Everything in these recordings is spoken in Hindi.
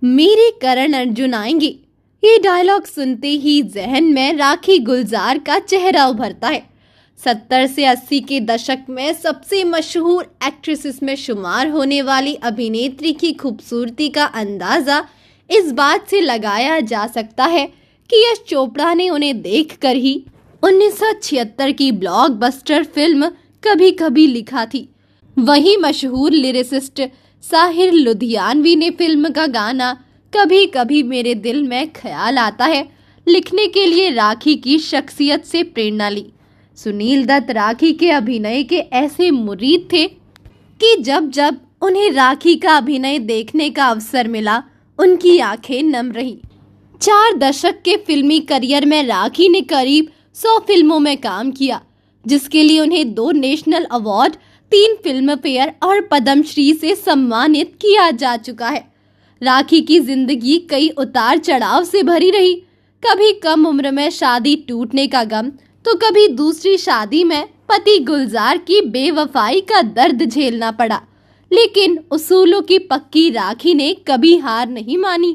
मेरे करण अर्जुन आएंगे। ये डायलॉग सुनते ही जहन में राखी गुलजार का चेहरा उभरता है। 70 से 80 के दशक में सबसे मशहूर एक्ट्रेसेस में शुमार होने वाली अभिनेत्री की खूबसूरती का अंदाजा इस बात से लगाया जा सकता है कि यश चोपड़ा ने उन्हें देखकर ही 1976 की ब्लॉकबस्टर फिल्म कभी कभी लिखा थी। वही मशहूर लिरिसिस्ट साहिर लुधियानवी ने फिल्म का गाना कभी कभी मेरे दिल में ख्याल आता है लिखने के लिए राखी की शख्सियत से प्रेरणा ली। सुनील दत्त राखी के अभिनय के ऐसे मुरीद थे कि जब जब उन्हें राखी का अभिनय देखने का अवसर मिला उनकी आंखें नम रहीं। 4 दशक के फिल्मी करियर में राखी ने करीब 100 फिल्मों में काम किया, जिसके लिए उन्हें 2 नेशनल अवार्ड, 3 फिल्म फेयर और पद्मश्री से सम्मानित किया जा चुका है। राखी की जिंदगी कई उतार चढ़ाव से भरी रही। कभी कम उम्र में शादी टूटने का गम, तो कभी दूसरी शादी में पति गुलजार की बेवफाई का दर्द झेलना पड़ा। लेकिन उसूलों की पक्की राखी ने कभी हार नहीं मानी।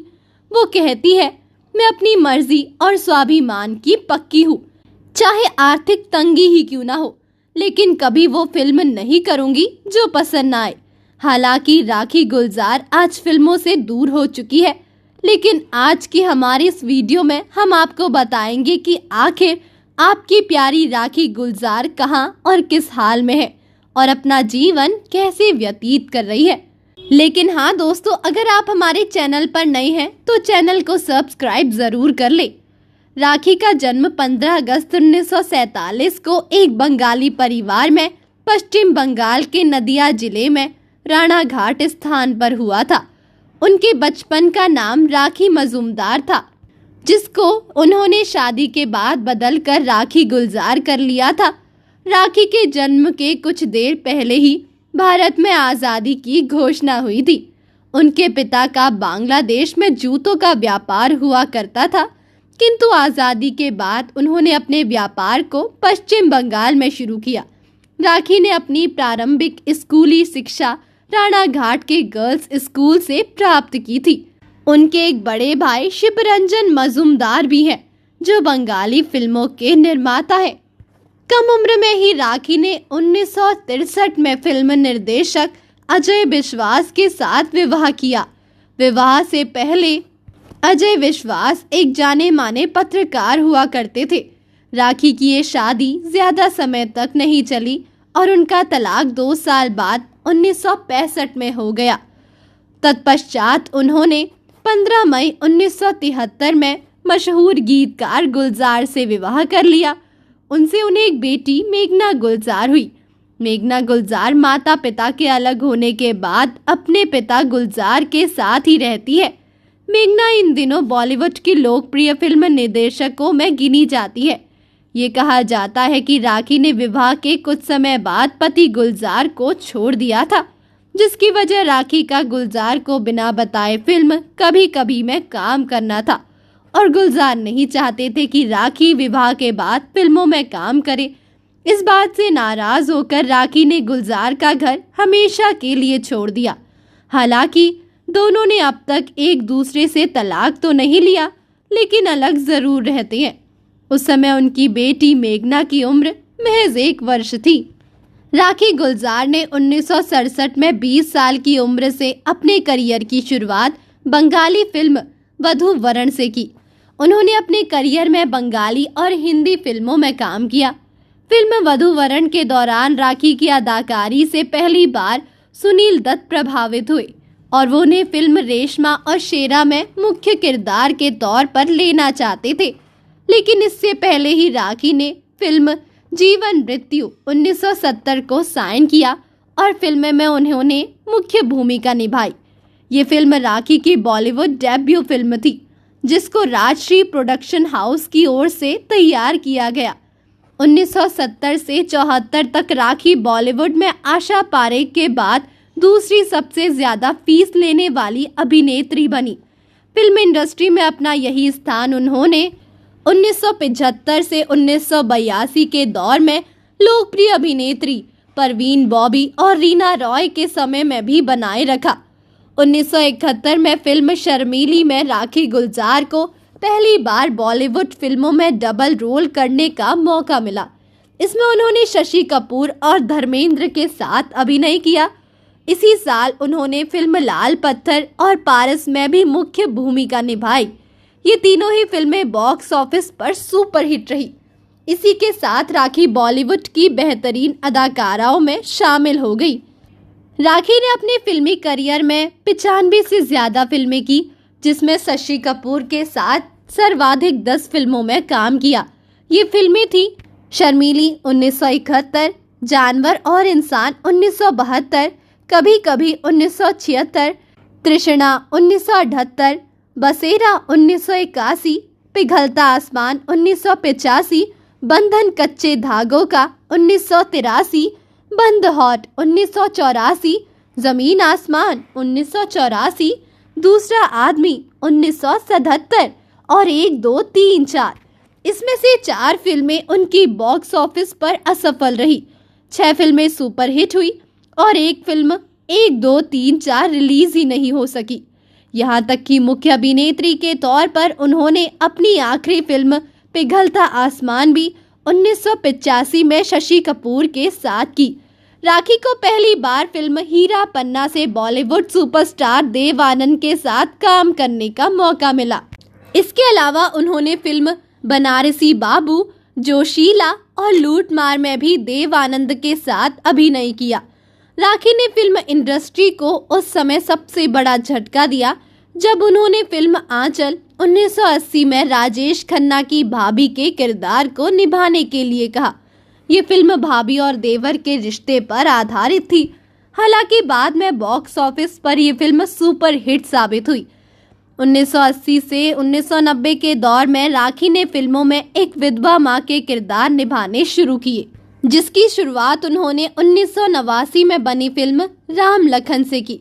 वो कहती है, मैं अपनी मर्जी और स्वाभिमान की पक्की हूँ, चाहे आर्थिक तंगी ही क्यों ना हो, लेकिन कभी वो फिल्म नहीं करूंगी जो पसंद ना आए। हालांकि राखी गुलजार आज फिल्मों से दूर हो चुकी है, लेकिन आज की हमारी इस वीडियो में हम आपको बताएंगे कि आखिर आपकी प्यारी राखी गुलजार कहां और किस हाल में है और अपना जीवन कैसे व्यतीत कर रही है। लेकिन हाँ दोस्तों, अगर आप हमारे चैनल पर नए हैं तो चैनल को सब्सक्राइब जरूर कर ले। राखी का जन्म 15 अगस्त 1947 को एक बंगाली परिवार में पश्चिम बंगाल के नदिया जिले में राणा घाट स्थान पर हुआ था। उनके बचपन का नाम राखी मजूमदार था, जिसको उन्होंने शादी के बाद बदलकर राखी गुलजार कर लिया था। राखी के जन्म के कुछ देर पहले ही भारत में आज़ादी की घोषणा हुई थी। उनके पिता का बांग्लादेश में जूतों का व्यापार हुआ करता था, किंतु आज़ादी के बाद उन्होंने अपने व्यापार को पश्चिम बंगाल में शुरू किया। राखी ने अपनी प्रारंभिक स्कूली शिक्षा राणा घाट के गर्ल्स स्कूल से प्राप्त की थी। उनके एक बड़े भाई शिवरंजन मजूमदार भी हैं, जो बंगाली फिल्मों के निर्माता है। कम उम्र में ही राखी ने 1963 में फिल्म निर्देशक अजय विश्वास के साथ विवाह किया। विवाह से पहले अजय विश्वास एक जाने माने पत्रकार हुआ करते थे। राखी की ये शादी ज्यादा समय तक नहीं चली और उनका तलाक 2 साल बाद 1965 में हो गया। तत्पश्चात उन्होंने 15 मई 1973 में मशहूर गीतकार गुलजार से विवाह कर लिया। उनसे उन्हें एक बेटी मेघना गुलजार हुई। मेघना गुलजार माता पिता के अलग होने के बाद अपने पिता गुलजार के साथ ही रहती है। मेघना इन दिनों बॉलीवुड की लोकप्रिय फिल्म निर्देशकों में गिनी जाती है। ये कहा जाता है कि राखी ने विवाह के कुछ समय बाद पति गुलजार को छोड़ दिया था, जिसकी वजह राखी का गुलजार को बिना बताए फिल्म कभी कभी में काम करना था और गुलजार नहीं चाहते थे कि राखी विवाह के बाद फिल्मों में काम करे। इस बात से नाराज होकर राखी ने गुलजार का घर हमेशा के लिए छोड़ दिया। हालांकि दोनों ने अब तक एक दूसरे से तलाक तो नहीं लिया, लेकिन अलग जरूर रहते हैं। उस समय उनकी बेटी मेघना की उम्र महज 1 वर्ष थी। राखी गुलजार ने 1967 में 20 साल की उम्र से अपने करियर की शुरुआत बंगाली फिल्म वधू वरण से की। उन्होंने अपने करियर में बंगाली और हिंदी फिल्मों में काम किया। फिल्म वधू वरण के दौरान राखी की अदाकारी से पहली बार सुनील दत्त प्रभावित हुए और वो उन्हें फिल्म रेशमा और शेरा में मुख्य किरदार के तौर पर लेना चाहते थे। लेकिन इससे पहले ही राखी ने फिल्म जीवन मृत्यु 1970 को साइन किया और फिल्म में उन्होंने मुख्य भूमिका निभाई। ये फिल्म राखी की बॉलीवुड डेब्यू फिल्म थी, जिसको राजश्री प्रोडक्शन हाउस की ओर से तैयार किया गया। 1970 से 74 तक राखी बॉलीवुड में आशा पारेख के बाद दूसरी सबसे ज्यादा फीस लेने वाली अभिनेत्री बनी। फिल्म इंडस्ट्री में अपना यही स्थान उन्होंने 1975 से 1982 के दौर में लोकप्रिय अभिनेत्री परवीन बॉबी और रीना रॉय के समय में भी बनाए रखा। 1971 में फिल्म शर्मीली में राखी गुलजार को पहली बार बॉलीवुड फिल्मों में डबल रोल करने का मौका मिला। इसमें उन्होंने शशि कपूर और धर्मेंद्र के साथ अभिनय किया। इसी साल उन्होंने फिल्म लाल पत्थर और पारस में भी मुख्य भूमिका निभाई। ये तीनों ही फिल्में बॉक्स ऑफिस पर सुपरहिट रही। इसी के साथ राखी बॉलीवुड की बेहतरीन अदाकाराओं में शामिल हो गई। राखी ने अपने फिल्मी करियर में 95 से ज्यादा फिल्में की, जिसमें शशि कपूर के साथ सर्वाधिक 10 फिल्मों में काम किया। ये फिल्में थी शर्मीली 1971, जानवर और इंसान 1972, कभी कभी 1976, तृष्णा 1978, बसेरा 1981, पिघलता आसमान 1985, बंधन कच्चे धागों का 1983, बंद हॉट 1984, जमीन आसमान 1984, दूसरा आदमी 1977 और 1, 2, 3, 4। इसमें से 4 फिल्में उनकी बॉक्स ऑफिस पर असफल रही। 6 फिल्में सुपरहिट हुई और 1 फिल्म 1, 2, 3, 4 रिलीज ही नहीं हो सकी। यहाँ तक कि मुख्य अभिनेत्री के तौर पर उन्होंने अपनी आखिरी फिल्म पिघलता आसमान भी 1985 में शशि कपूर के साथ की। राखी को पहली बार फिल्म हीरा पन्ना से बॉलीवुड सुपरस्टार देव आनंद के साथ काम करने का मौका मिला। इसके अलावा उन्होंने फिल्म बनारसी बाबू, जोशीला और लूट मार में भी देव आनंद के साथ अभिनय किया। राखी ने फिल्म इंडस्ट्री को उस समय सबसे बड़ा झटका दिया जब उन्होंने फिल्म आंचल 1980 में राजेश खन्ना की भाभी के किरदार को निभाने के लिए कहा। ये फिल्म भाभी और देवर के रिश्ते पर आधारित थी। हालांकि बाद में बॉक्स ऑफिस पर यह फिल्म सुपर हिट साबित हुई। 1980 से 1990 के दौर में राखी ने फिल्मों में एक विधवा मां के किरदार निभाने शुरू किए, जिसकी शुरुआत उन्होंने 1989 में बनी फिल्म राम लखन से की।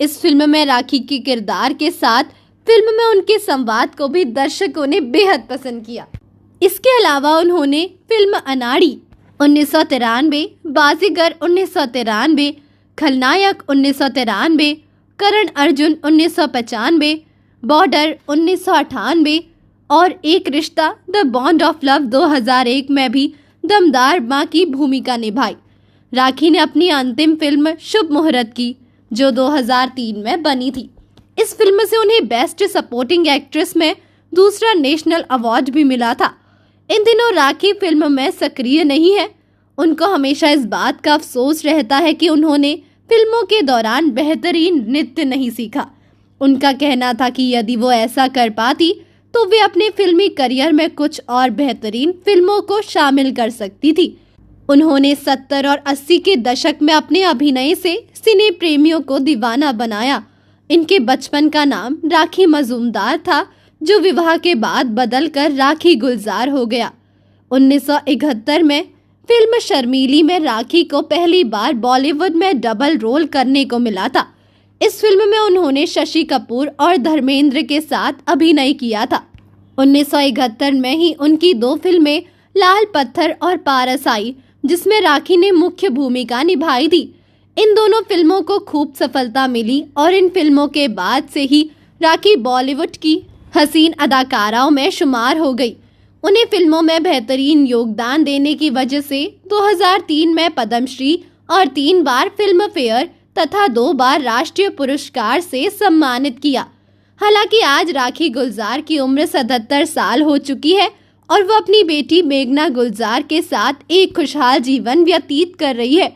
इस फिल्म में राखी के किरदार के साथ फिल्म में उनके संवाद को भी दर्शकों ने बेहद पसंद किया। इसके अलावा उन्होंने फिल्म अनाड़ी 1993, बाजीगर 1993, खलनायक 1993, करण अर्जुन 1995, बॉर्डर 1998 और एक रिश्ता द बॉन्ड ऑफ लव 2001 में भी दमदार मां की भूमिका निभाई। राखी ने अपनी अंतिम फिल्म शुभ मुहूर्त की, जो 2003 में बनी थी। इस फिल्म से उन्हें बेस्ट सपोर्टिंग एक्ट्रेस में दूसरा नेशनल अवार्ड भी मिला था। इन दिनों राखी फिल्म में सक्रिय नहीं है। उनको हमेशा इस बात का अफसोस रहता है कि उन्होंने फिल्मों के दौरान बेहतरीन नृत्य नहीं सीखा। उनका कहना था कि यदि वो ऐसा कर पाती तो वे अपने फिल्मी करियर में कुछ और बेहतरीन फिल्मों को शामिल कर सकती थी। उन्होंने 70 और 80 के दशक में अपने अभिनय से सिने प्रेमियों को दीवाना बनाया। इनके बचपन का नाम राखी मजूमदार था, जो विवाह के बाद बदलकर राखी गुलजार हो गया। 1971 में फिल्म शर्मीली में राखी को पहली बार बॉलीवुड में डबल रोल करने को मिला था। इस फिल्म में उन्होंने शशि कपूर और धर्मेंद्र के साथ अभिनय किया था। 1971 में ही उनकी 2 फिल्में लाल पत्थर और पारस आई, जिसमें राखी ने मुख्य भूमिका निभाई थी। इन दोनों फिल्मों को खूब सफलता मिली और इन फिल्मों के बाद से ही राखी बॉलीवुड की हसीन अदाकाराओं में शुमार हो गई। उन्हें फिल्मों में बेहतरीन योगदान देने की वजह से 2003 में पद्मश्री और 3 बार फिल्म फेयर तथा 2 बार राष्ट्रीय पुरस्कार से सम्मानित किया। हालांकि आज राखी गुलजार की उम्र 77 साल हो चुकी है और वो अपनी बेटी मेघना गुलजार के साथ एक खुशहाल जीवन व्यतीत कर रही है।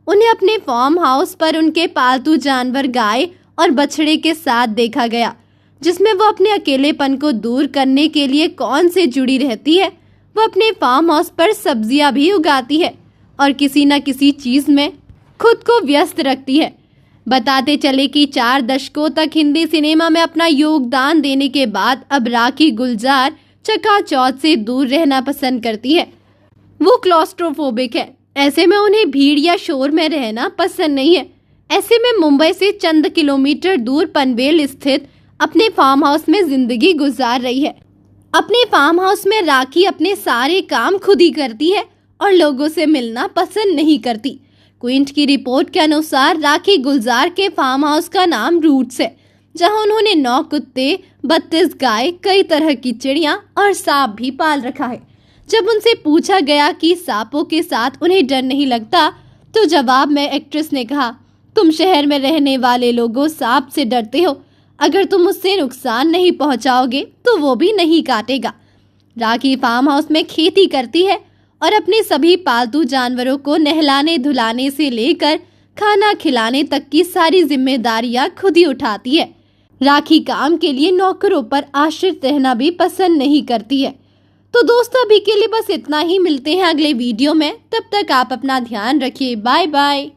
उन्हें अपने फार्म हाउस पर उनके पालतू जानवर गाय और बछड़े के साथ देखा गया, जिसमें वो अपने अकेलेपन को दूर करने के लिए कौन से जुड़ी रहती है। वो अपने फार्म हाउस पर सब्जियां भी उगाती है और किसी न किसी चीज में खुद को व्यस्त रखती है। बताते चले कि 4 दशकों तक हिंदी सिनेमा में अपना योगदान देने के बाद अब राखी गुलजार चकाचौंध से दूर रहना पसंद करती है। वो क्लॉस्ट्रोफोबिक है। ऐसे में उन्हें भीड़ या शोर में रहना पसंद नहीं है। ऐसे में मुंबई से चंद किलोमीटर दूर पनवेल स्थित अपने फार्म हाउस में जिंदगी गुजार रही है। अपने फार्म हाउस में राखी अपने सारे काम खुद ही करती है और लोगों से मिलना पसंद नहीं करती। क्विंट की रिपोर्ट के अनुसार राखी गुलजार के फार्म हाउस का नाम रूट्स है, जहां उन्होंने 9 कुत्ते, 32 गाय, कई तरह की चिड़ियां और सांप भी पाल रखा है। जब उनसे पूछा गया कि सांपों के साथ उन्हें डर नहीं लगता, तो जवाब में एक्ट्रेस ने कहा, तुम शहर में रहने वाले लोगों सांप से डरते हो, अगर तुम उससे नुकसान नहीं पहुंचाओगे तो वो भी नहीं काटेगा। राखी फार्म हाउस में खेती करती है और अपने सभी पालतू जानवरों को नहलाने धुलाने से लेकर खाना खिलाने तक की सारी जिम्मेदारियां खुद ही उठाती है। राखी काम के लिए नौकरों पर आश्रित रहना भी पसंद नहीं करती है। तो दोस्तों, अभी के लिए बस इतना ही। मिलते हैं अगले वीडियो में, तब तक आप अपना ध्यान रखिए। Bye bye.